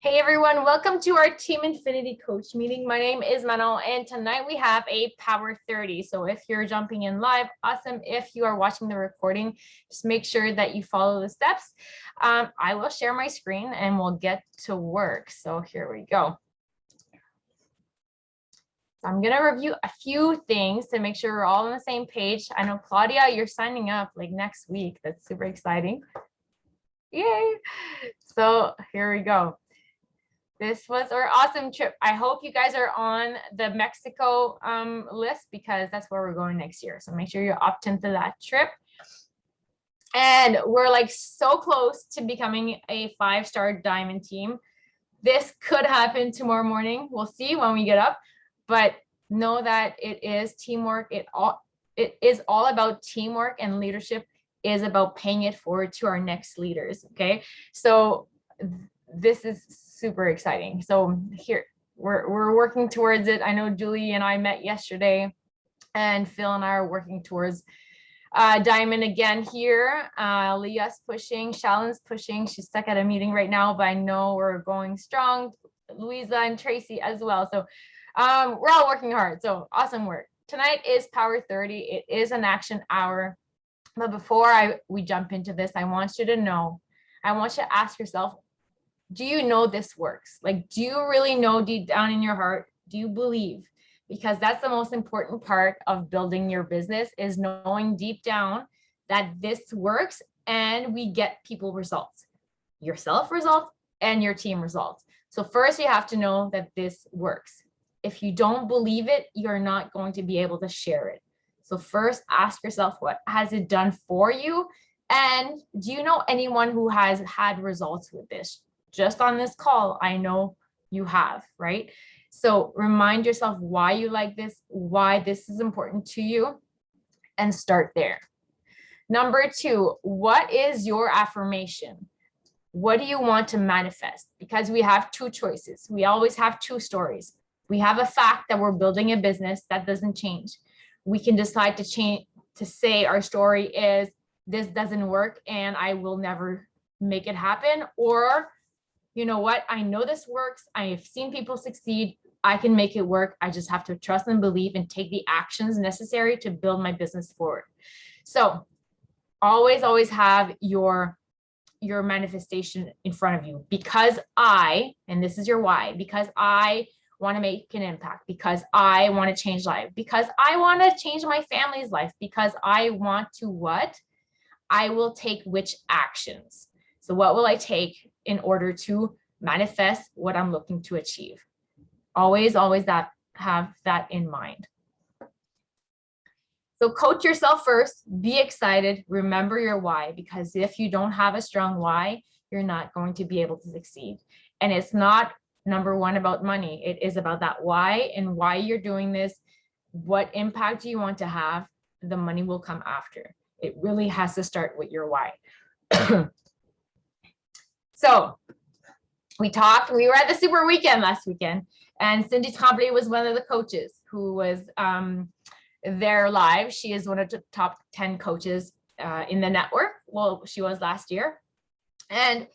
Hey everyone, welcome to our Team Infinity Coach meeting. My name is Manon, and tonight we have a Power 30. So if you're jumping in live, awesome. If you are watching the recording, just make sure that you follow the steps. I will share my screen and we'll get to work. So here we go. So I'm gonna review a few things to make sure we're all on the same page. I know Claudia, you're signing up like next week. That's super exciting. Yay! So here we go. This was our awesome trip. I hope you guys are on the Mexico list because that's where we're going next year. So make sure you opt into that trip. And we're like so close to becoming a 5-star diamond team. This could happen tomorrow morning. We'll see when we get up, but know that it is teamwork. It is all about teamwork, and leadership is about paying it forward to our next leaders. Okay, so this is super exciting. So here we're working towards it. I know Julie and I met yesterday, and Phil and I are working towards diamond again here. Leah's pushing, Shallon's pushing. She's stuck at a meeting right now, but I know we're going strong. Louisa and Tracy as well. So we're all working hard. So awesome work. Tonight is Power 30. It is an action hour. But before we jump into this, I want you to know, I want you to ask yourself, do you know this works? Like, do you really know deep down in your heart? Do you believe? Because that's the most important part of building your business, is knowing deep down that this works and we get people results, yourself results and your team results. So first you have to know that this works. If you don't believe it, you're not going to be able to share it. So first ask yourself, what has it done for you? And do you know anyone who has had results with this? Just on this call, I know you have, right? So remind yourself why you like this, why this is important to you, and start there. Number 2, what is your affirmation? What do you want to manifest? Because we have 2 choices. We always have 2 stories. We have a fact that we're building a business that doesn't change. We can decide to change, to say our story is, this doesn't work and I will never make it happen. Or, you know what, I know this works. I have seen people succeed. I can make it work. I just have to trust and believe and take the actions necessary to build my business forward. So always have your manifestation in front of you. Because and this is your why, because I want to make an impact, because I want to change life, because I want to change my family's life, because I want to what? I will take which actions. So what will I take in order to manifest what I'm looking to achieve? Always have that in mind. So coach yourself first, be excited, remember your why, because if you don't have a strong why, you're not going to be able to succeed. And it's not, number 1, about money. It is about that why and why you're doing this. What impact do you want to have? The money will come after. It really has to start with your why. So we were at the super weekend last weekend, and Cindy Tremblay was one of the coaches who was there live. She is one of the top 10 coaches in the network. Well, she was last year. And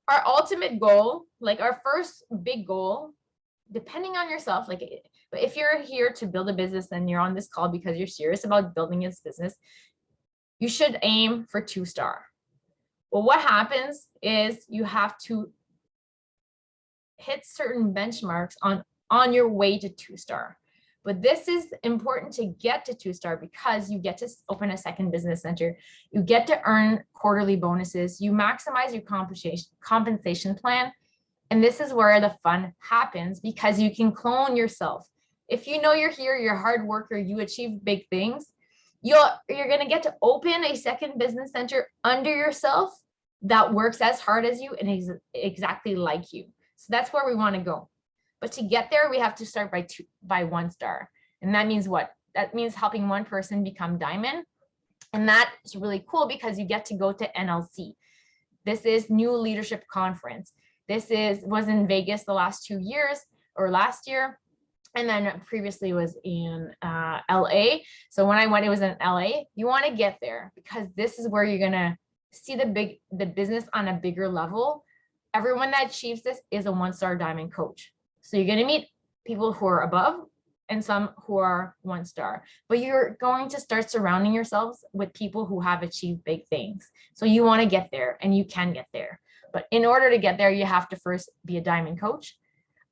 our ultimate goal, like our first big goal, depending on yourself, like, but if you're here to build a business and you're on this call because you're serious about building this business, you should aim for 2-star. Well, what happens is you have to hit certain benchmarks on your way to 2-star. But this is important to get to 2-star because you get to open a second business center. You get to earn quarterly bonuses. You maximize your compensation plan. And this is where the fun happens, because you can clone yourself. If you know you're here, you're a hard worker, you achieve big things, you're going to get to open a second business center under yourself that works as hard as you and is exactly like you. So that's where we want to go. But to get there, we have to start by 1-star. And that means what? That means helping one person become diamond. And that's really cool because you get to go to NLC. This is New Leadership Conference. This was in Vegas the last 2 years, or last year. And then previously was in LA. So when I went, it was in LA. You want to get there because this is where you're going to see the business on a bigger level. everyone that achieves this is a 1-star diamond coach. So you're going to meet people who are above and some who are 1-star, but you're going to start surrounding yourselves with people who have achieved big things. So you want to get there, and you can get there. But in order to get there, you have to first be a diamond coach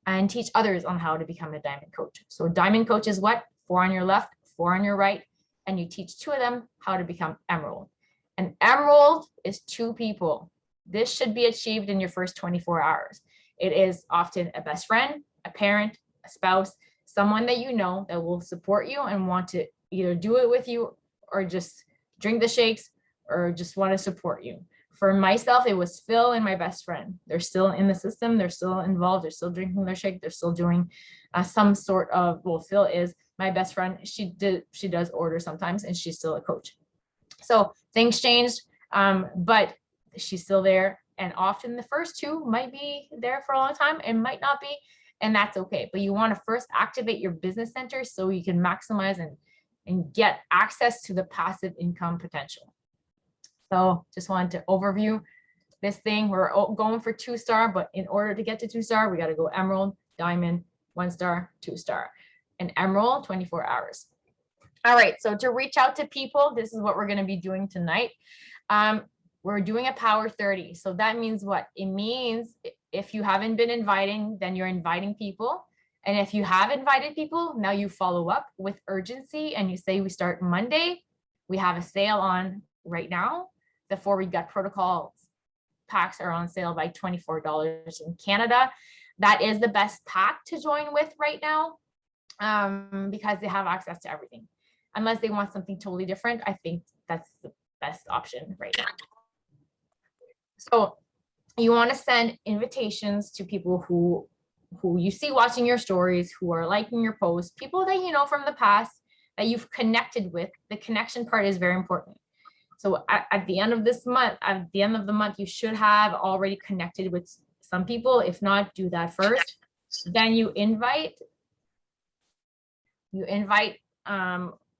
and teach others on how to become a diamond coach. So diamond coach is what? 4 on your left, 4 on your right, and you teach 2 of them how to become emerald. And emerald is 2 people. This should be achieved in your first 24 hours. It is often a best friend, a parent, a spouse, someone that you know that will support you and want to either do it with you or just drink the shakes or just want to support you. For myself, it was Phil and my best friend. They're still in the system. They're still involved. They're still drinking their shake. They're still doing some sort of, well, Phil is my best friend. She does order sometimes, and she's still a coach. So things changed, but she's still there. And often the first 2 might be there for a long time and might not be, and that's okay. But you want to first activate your business center so you can maximize and get access to the passive income potential. So just wanted to overview this thing. We're going for 2-star, but in order to get to 2-star, we got to go emerald, diamond, 1-star, 2-star, and emerald 24 hours. All right, so to reach out to people, this is what we're going to be doing tonight. We're doing a power 30. So that means what? It means if you haven't been inviting, then you're inviting people. And if you have invited people, now you follow up with urgency and you say, we start Monday. We have a sale on right now. The 4-week gut protocol packs are on sale by $24 in Canada. That is the best pack to join with right now, because they have access to everything. Unless they want something totally different, I think that's the best option right now. So you want to send invitations to people who you see watching your stories, who are liking your posts, people that you know from the past that you've connected with. The connection part is very important. So at the end of this month, at the end of the month, you should have already connected with some people. If not, do that first. Then you invite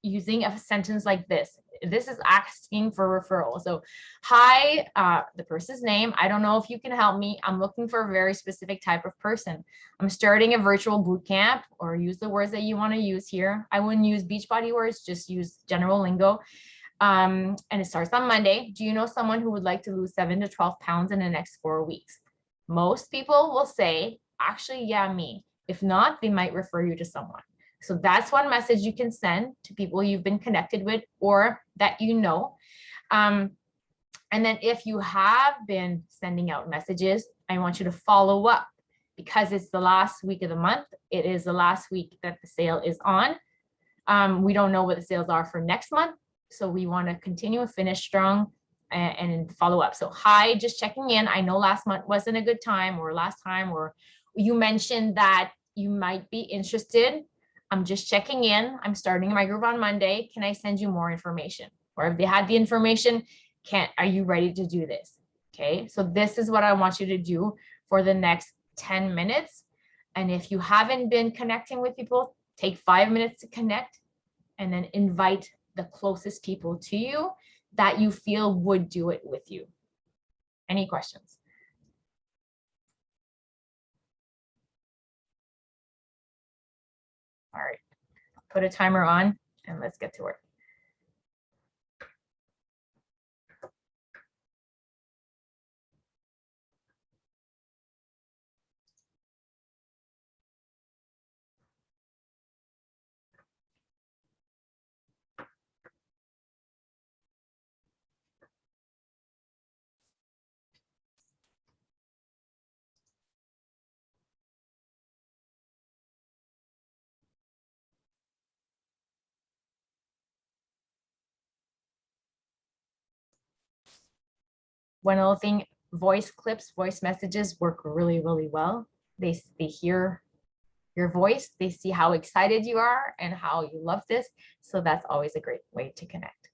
using a sentence like this. This is asking for referral. So, hi, the person's name. I don't know if you can help me. I'm looking for a very specific type of person. I'm starting a virtual boot camp, or use the words that you want to use here. I wouldn't use Beachbody words, just use general lingo. And it starts on Monday. Do you know someone who would like to lose 7 to 12 pounds in the next 4 weeks? Most people will say, actually, yeah, me. If not, they might refer you to someone. So that's one message you can send to people you've been connected with or that you know. And then if you have been sending out messages, I want you to follow up, because it's the last week of the month. It is the last week that the sale is on. We don't know what the sales are for next month. So we want to continue and finish strong and follow up. So hi, just checking in. I know last month wasn't a good time, or last time, or you mentioned that you might be interested. I'm just checking in. I'm starting my group on Monday. Can I send you more information? Or if they had the information, are you ready to do this? Okay, so this is what I want you to do for the next 10 minutes. And if you haven't been connecting with people, take 5 minutes to connect and then invite the closest people to you that you feel would do it with you. Any questions? All right, put a timer on and let's get to work. One other thing, voice clips, voice messages work really, really well. They hear your voice, they see how excited you are and how you love this. So that's always a great way to connect.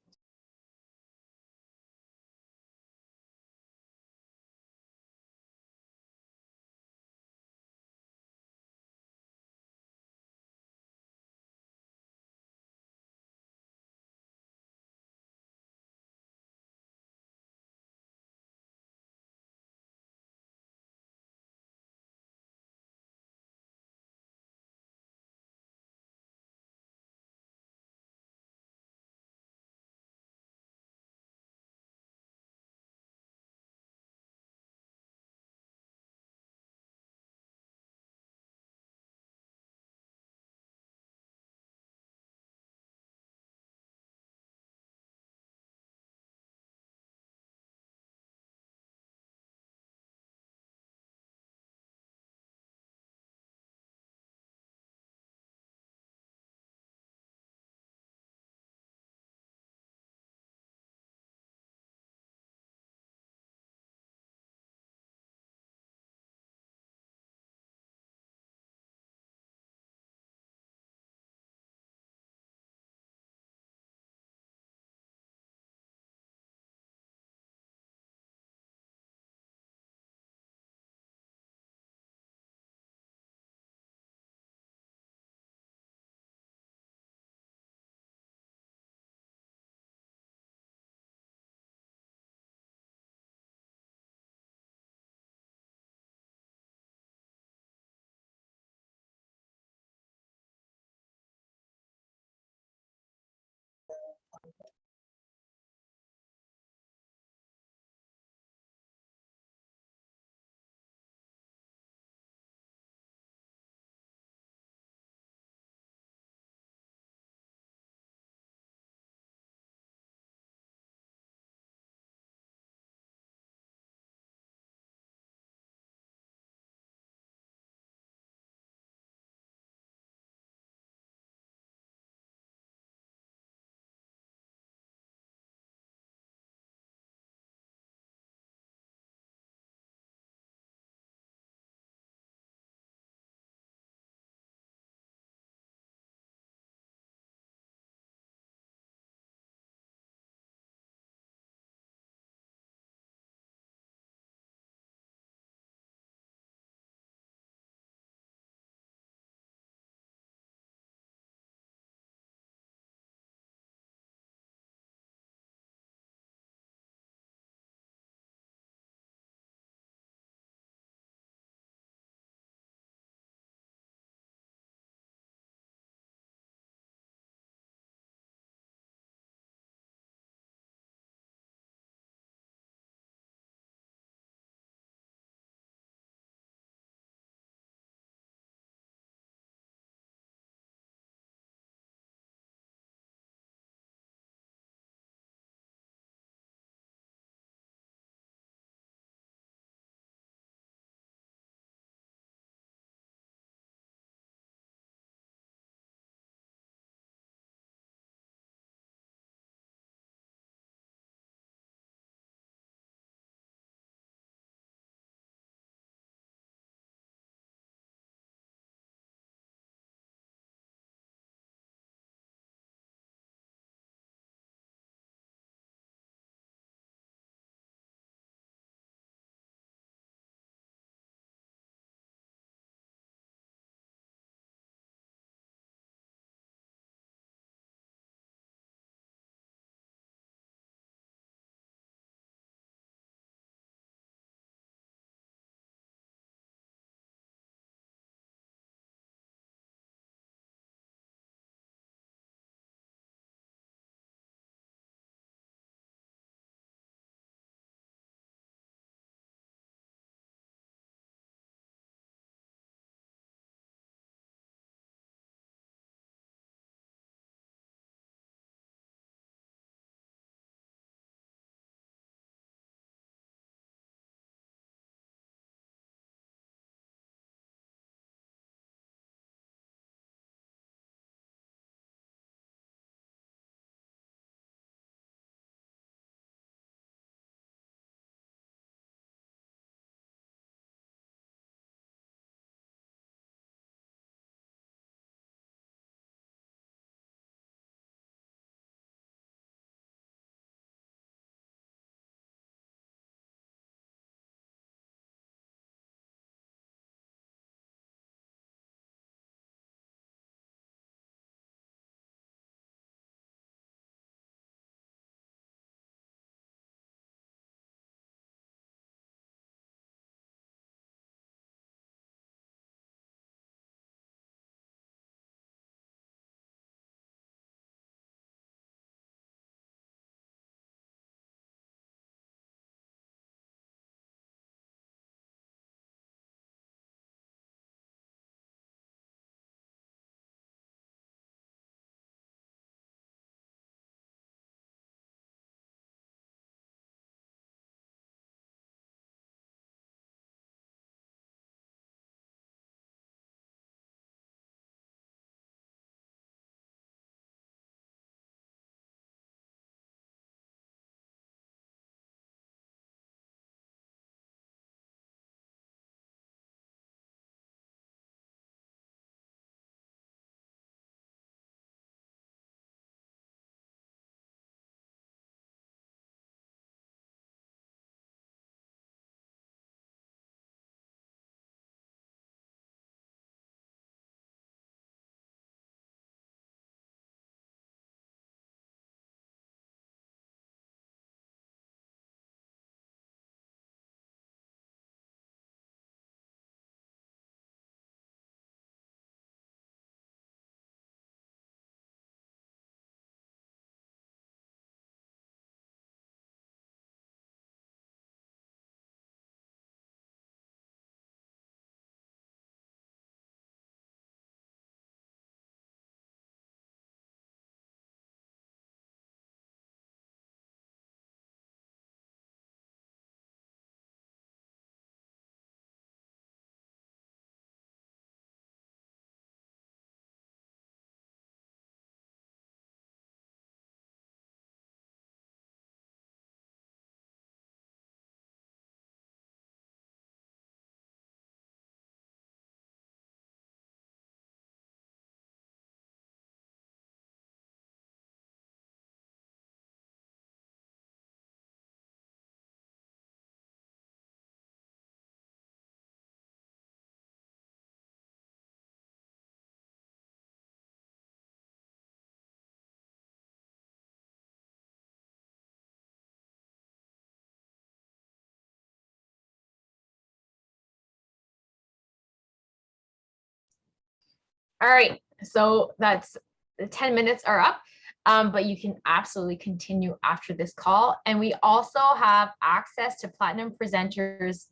All right, so that's the 10 minutes are up, but you can absolutely continue after this call. And we also have access to Platinum Presenters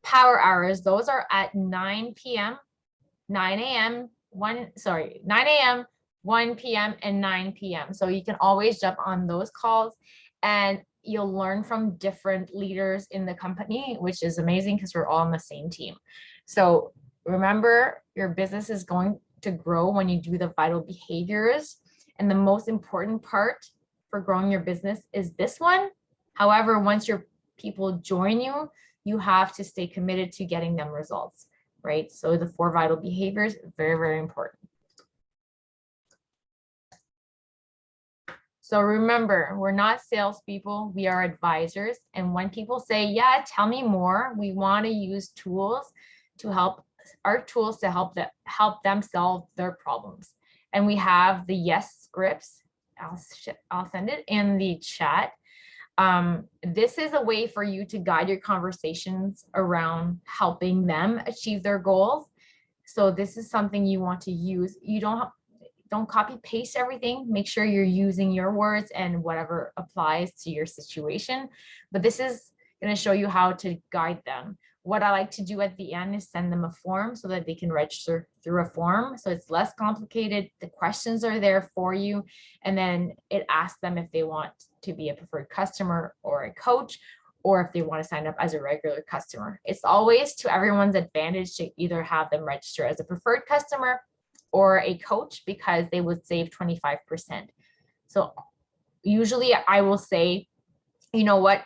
Power Hours. Those are at 9 p.m., 9 a.m., 9 a.m., 1 p.m., and 9 p.m. So you can always jump on those calls and you'll learn from different leaders in the company, which is amazing because we're all on the same team. So remember, your business is going to grow when you do the vital behaviors. And the most important part for growing your business is this one. However, once your people join you, you have to stay committed to getting them results, right? So the 4 vital behaviors, very, very important. So remember, we're not salespeople, we are advisors. And when people say, yeah, tell me more, we want to use tools to help them solve their problems. And we have the yes scripts. I'll send it in the chat. This is a way for you to guide your conversations around helping them achieve their goals. So this is something you want to use. You don't copy paste everything. Make sure you're using your words and whatever applies to your situation. But this is going to show you how to guide them. What I like to do at the end is send them a form so that they can register through a form. So it's less complicated. The questions are there for you. And then it asks them if they want to be a preferred customer or a coach, or if they want to sign up as a regular customer. It's always to everyone's advantage to either have them register as a preferred customer or a coach, because they would save 25%. So usually I will say, you know what?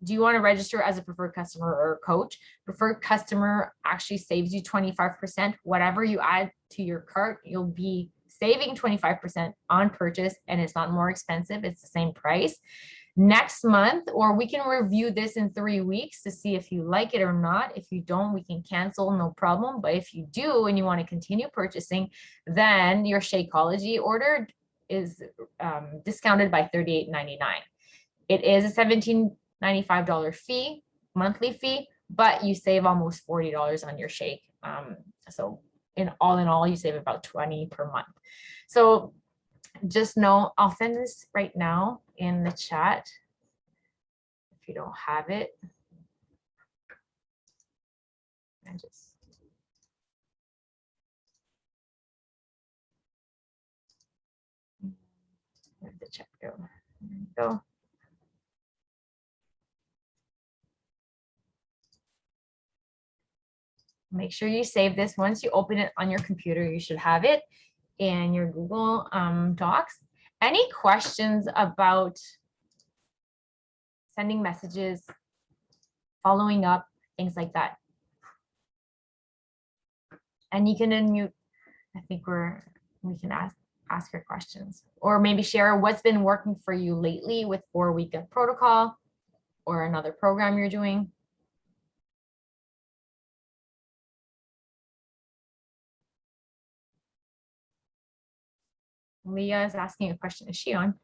Do you want to register as a preferred customer or a coach? Preferred customer actually saves you 25%. Whatever you add to your cart, you'll be saving 25% on purchase, and it's not more expensive. It's the same price. Next month, or we can review this in 3 weeks to see if you like it or not. If you don't, we can cancel, no problem. But if you do and you want to continue purchasing, then your Shakeology order is discounted by $38.99. It is a $17.95 fee, monthly fee, but you save almost $40 on your shake. So in all, you save about $20 per month. So just know, I'll send this right now in the chat if you don't have it. Where'd the chat go? There you go. Make sure you save this. Once you open it on your computer, you should have it in your Google Docs. Any questions about sending messages, following up, things like that? And you can unmute. I think we can ask your questions, or maybe share what's been working for you lately with 4-week gut protocol or another program you're doing. Leah is asking a question. Is she on?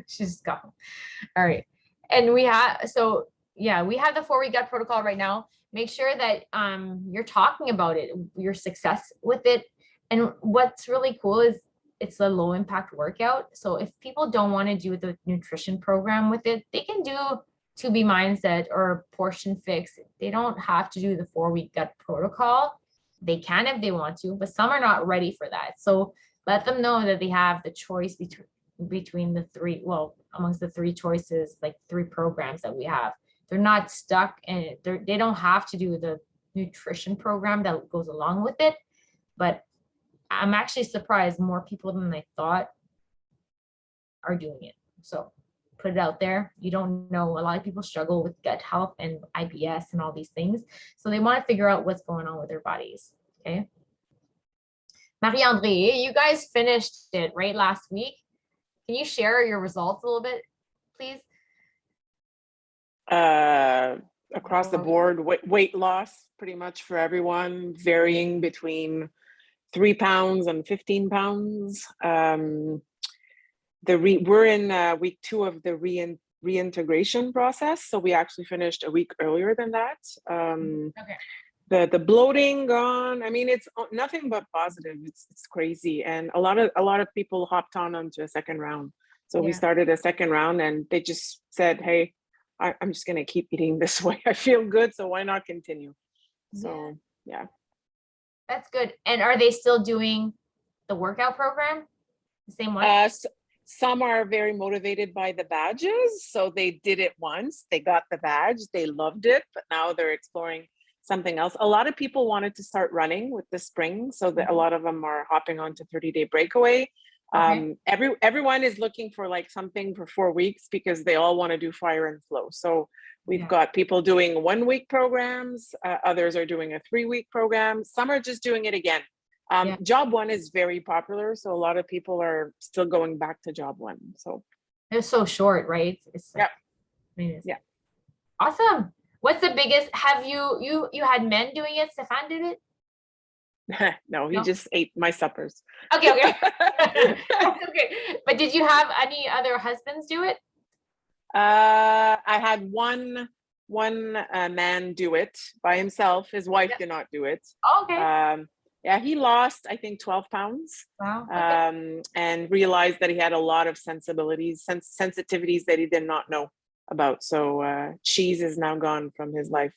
She's gone. All right. And we have, so yeah, we have the 4-week gut protocol right now. Make sure that you're talking about it, your success with it. And what's really cool is it's a low impact workout. So if people don't want to do the nutrition program with it, they can do 2B mindset or portion fix. They don't have to do the 4-week gut protocol. They can if they want to, but some are not ready for that. So let them know that they have the choice between the 3, well, amongst the 3 choices, like 3 programs that we have. They're not stuck and they don't have to do the nutrition program that goes along with it. But I'm actually surprised more people than I thought are doing it. So put it out there. You don't know, a lot of people struggle with gut health and IBS and all these things. So they want to figure out what's going on with their bodies. Okay. Marie-André, you guys finished it right last week. Can you share your results a little bit, please? Across the board, weight loss pretty much for everyone, varying between 3 pounds and 15 pounds. We're in week 2 of the reintegration process, so we actually finished a week earlier than that. Okay. the bloating gone. I mean, it's nothing but positive. It's crazy, and a lot of people hopped onto a second round. So we Yeah. started a second round, and they just said, "Hey, I'm just gonna keep eating this way. I feel good, so why not continue?" So yeah. That's good. And are they still doing the workout program? The same one? Some are very motivated by the badges, so they did it once, they got the badge, they loved it, but now they're exploring something else. A lot of people wanted to start running with the spring, so that a lot of them are hopping on to 30-day breakaway. Okay. Everyone is looking for like something for 4 weeks because they all want to do fire and flow. So we've Yeah. got people doing 1 week programs, others are doing a 3 week program, some are just doing it again. Yeah. Job one is very popular, so a lot of people are still going back to job one. So They're so short, right? It's like, yeah, I mean, it's yeah. awesome. What's the biggest, have you had men doing it? Stefan did it? No, he No? just ate my suppers. Okay, okay. That's okay. But did you have any other husbands do it? I had one man do it by himself. His wife Yeah. did not do it. Okay. Yeah, he lost, I think, 12 pounds, Wow. Okay. and realized that he had a lot of sensitivities that he did not know about. So cheese is now gone from his life.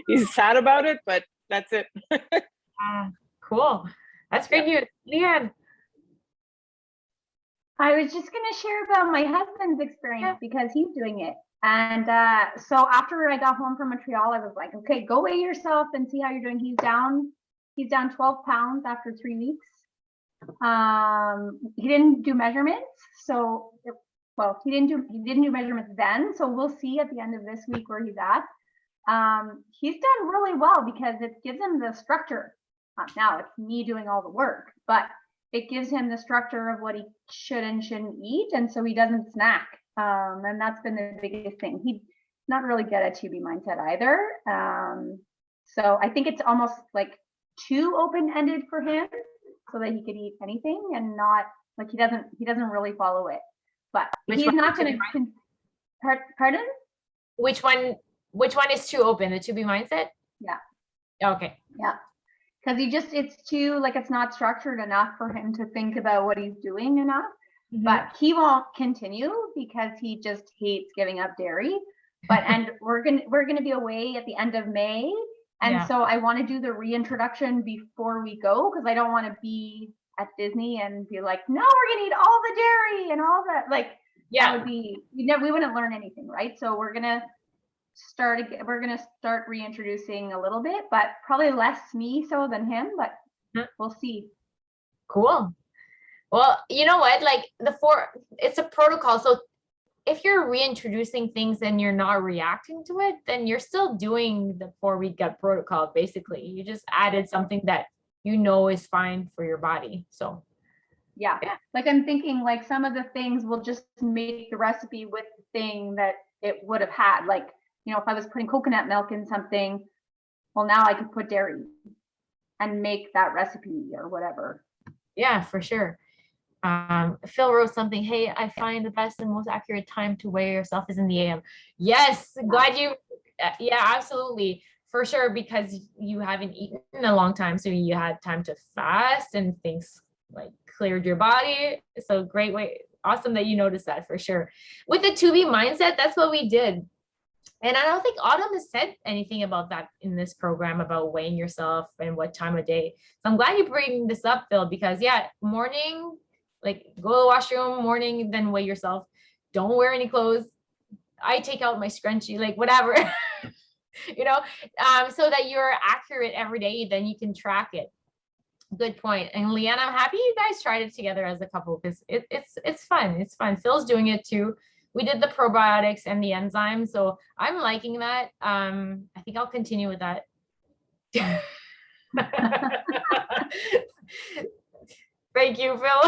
He's sad about it, but that's it. Cool. That's great news. Leanne. I was just going to share about my husband's experience because he's doing it. And so after I got home from Montreal, I was like, okay, go weigh yourself and see how you're doing. He's down 12 pounds after 3 weeks. He didn't do measurements. So, he didn't do measurements then. So we'll see at the end of this week where he's at. He's done really well because it gives him the structure. Now it's me doing all the work, but it gives him the structure of what he should and shouldn't eat, and so he doesn't snack. And that's been the biggest thing. He's not really good at 2B mindset either. So I think it's almost like too open-ended for him, so that he could eat anything and not like he doesn't really follow it. But he's not going to. Pardon? Which one is too open? The 2B mindset? Yeah. Okay. Yeah. Because it's too, like, it's not structured enough for him to think about what he's doing enough. But he won't continue because he just hates giving up dairy. And we're gonna be away at the end of May, and so I want to do the reintroduction before we go because I don't want to be at Disney and be like, no, we're gonna eat all the dairy and all that. Like, that would be we wouldn't learn anything, right? So we're gonna start reintroducing a little bit, but probably less me so than him, but we'll see. Cool. Well, you know what, like it's a protocol. So if you're reintroducing things and you're not reacting to it, then you're still doing the 4-week gut protocol. Basically, you just added something that you know is fine for your body. So yeah. Like I'm thinking like some of the things will just make the recipe with the thing that it would have had. Like, if I was putting coconut milk in something, well, now I could put dairy and make that recipe or whatever. Yeah, for sure. Phil wrote something. Hey, I find the best and most accurate time to weigh yourself is in the AM. Yes, glad you. Yeah, absolutely, for sure, because you haven't eaten in a long time, so you had time to fast and things like cleared your body. So great way, awesome that you noticed that for sure. With the 2B mindset, that's what we did. And I don't think Autumn has said anything about that in this program about weighing yourself and what time of day. So I'm glad you bring this up, Phil, because morning, like go to the washroom, morning, then weigh yourself. Don't wear any clothes. I take out my scrunchie, like whatever, so that you're accurate every day, then you can track it. Good point. And Leanne, I'm happy you guys tried it together as a couple because it's fun. It's fun. Phil's doing it too. We did the probiotics and the enzymes, so I'm liking that. I think I'll continue with that. Thank you, Phil.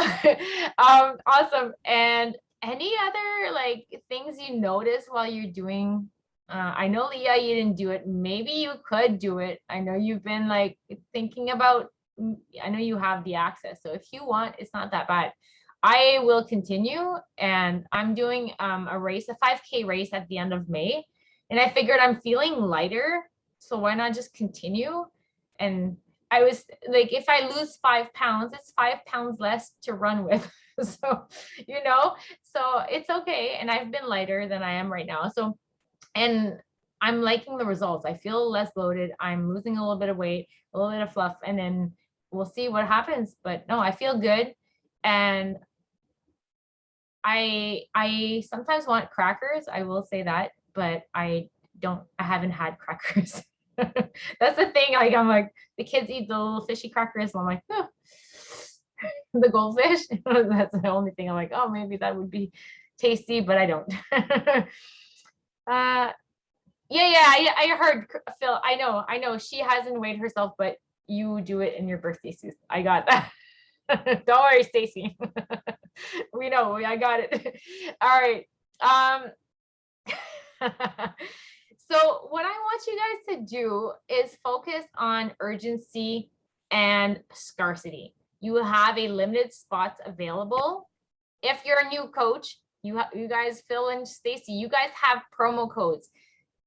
Awesome. And any other like things you notice while you're doing? I know, Leah, you didn't do it. Maybe you could do it. I know you've been like thinking about. I know you have the access, so if you want, it's not that bad. I will continue, and I'm doing a 5K race at the end of May, and I figured I'm feeling lighter So why not just continue? And I was like, if I lose 5 pounds, it's 5 pounds less to run with. So, so it's okay. And I've been lighter than I am right now. So, and I'm liking the results. I feel less bloated. I'm losing a little bit of weight, a little bit of fluff, and then we'll see what happens. But no, I feel good. And I sometimes want crackers. I will say that, but I haven't had crackers. That's the thing. Like, I'm like, the kids eat the little fishy crackers. And I'm like, oh, the goldfish. That's the only thing I'm like, oh, maybe that would be tasty, but I don't. I heard Phil. I know. She hasn't weighed herself, but you do it in your birthday suit. I got that. Don't worry, Stacy. We know. I got it. All right. So what I want you guys to do is focus on urgency and scarcity. You will have a limited spots available. If you're a new coach, you guys, Phil and Stacy, you guys have promo codes.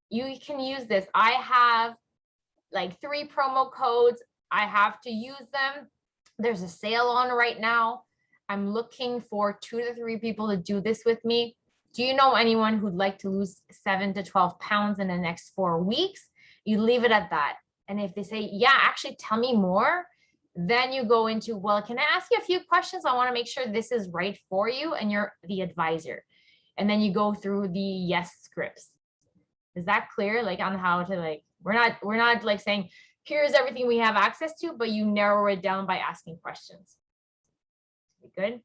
You can use this. I have like 3 promo codes. I have to use them. There's a sale on right now. I'm looking for 2 to 3 people to do this with me. Do you know anyone who'd like to lose 7 to 12 pounds in the next 4 weeks? You leave it at that. And if they say, yeah, actually tell me more, then you go into, well, can I ask you a few questions? I want to make sure this is right for you and you're the advisor. And then you go through the yes scripts. Is that clear? Like, on how to, like, we're not like saying, here's everything we have access to, but you narrow it down by asking questions. Good.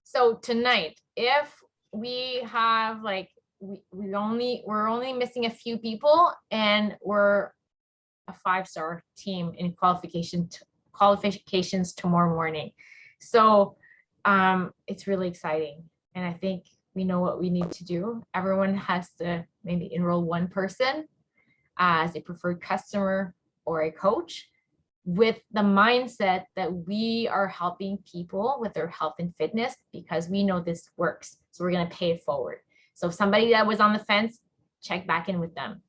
So tonight, if we have like, we're only missing a few people, and we're a 5-star team in qualifications tomorrow morning. So it's really exciting. And I think we know what we need to do. Everyone has to maybe enroll one person as a preferred customer or a coach, with the mindset that we are helping people with their health and fitness because we know this works. So we're going to pay it forward. So if somebody that was on the fence, check back in with them.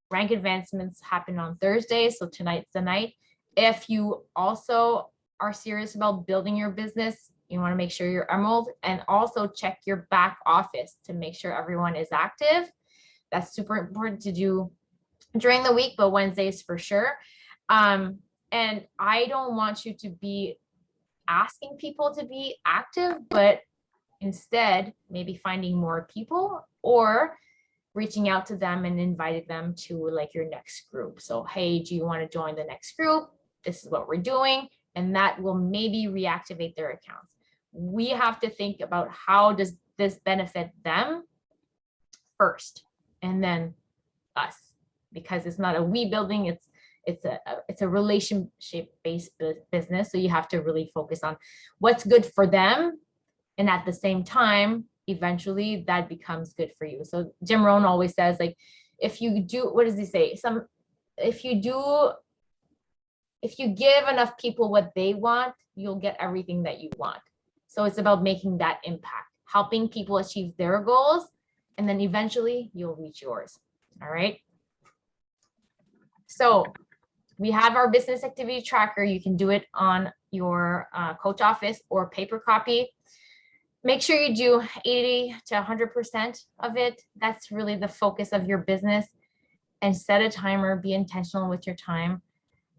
Rank advancements happen on Thursday. So tonight's the night. If you also are serious about building your business, you want to make sure you're emerald, and also check your back office to make sure everyone is active. That's super important to do during the week, but Wednesdays for sure. And I don't want you to be asking people to be active, but instead maybe finding more people or reaching out to them and inviting them to like your next group. So, hey, do you want to join the next group? This is what we're doing. And that will maybe reactivate their accounts. We have to think about, how does this benefit them first, and then us, because it's not a we building, it's a relationship based business. So you have to really focus on what's good for them, and at the same time, eventually that becomes good for you. So Jim Rohn always says, like, if you do, what does he say? If you give enough people what they want, you'll get everything that you want. So it's about making that impact, helping people achieve their goals, and then eventually you'll reach yours. All right. So we have our business activity tracker. You can do it on your coach office or paper copy. Make sure you do 80 to 100% of it. That's really the focus of your business. And set a timer, be intentional with your time.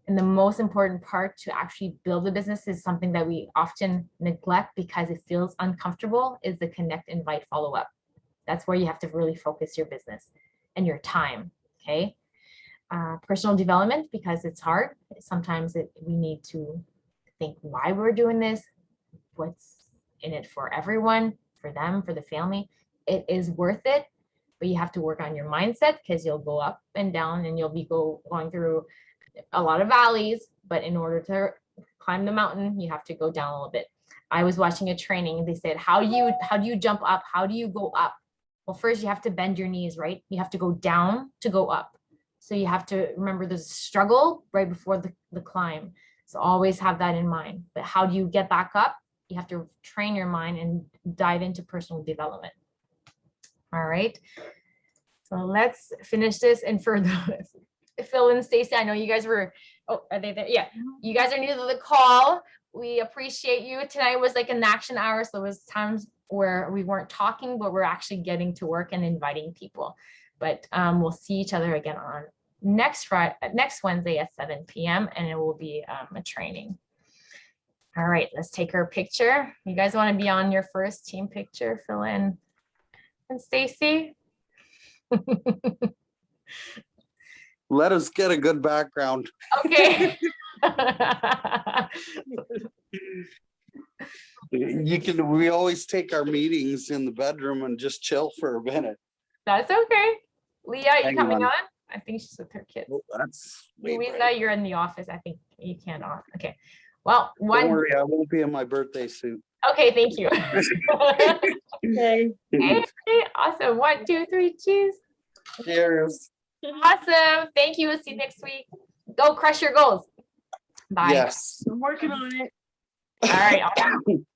And the most important part to actually build a business is something that we often neglect because it feels uncomfortable, is the connect, invite, follow up. That's where you have to really focus your business and your time, okay? Personal development, because it's hard. Sometimes we need to think why we're doing this, what's in it for everyone, for them, for the family. It is worth it, but you have to work on your mindset, because you'll go up and down and you'll be going through a lot of valleys, but in order to climb the mountain, you have to go down a little bit. I was watching a training. They said, how do you jump up? How do you go up? Well, first you have to bend your knees, right? You have to go down to go up. So you have to remember there's a struggle right before the climb. So always have that in mind. But how do you get back up? You have to train your mind and dive into personal development. All right. So let's finish this. And for the Phil and Stacy, I know you guys were, oh, are they there? Yeah, you guys are new to the call. We appreciate you. Tonight was like an action hour. So it was times where we weren't talking, but we're actually getting to work and inviting people. But we'll see each other again on next Wednesday at 7 p.m. and it will be a training. All right, let's take our picture. You guys want to be on your first team picture, Phil and Stacy? Let us get a good background. Okay. We always take our meetings in the bedroom and just chill for a minute. That's okay. Leah, you Hang coming on. on? I think she's with her kids. Oh, that's way Louisa, bright. you're in the office. I think you can't on. Okay. Well, Don't worry, I won't be in my birthday suit. Okay, thank you. Okay. Hey, awesome. 1, 2, 3, cheers. Cheers. Awesome. Thank you. We'll see you next week. Go crush your goals. Bye. Yes. I'm working on it. All right. Awesome.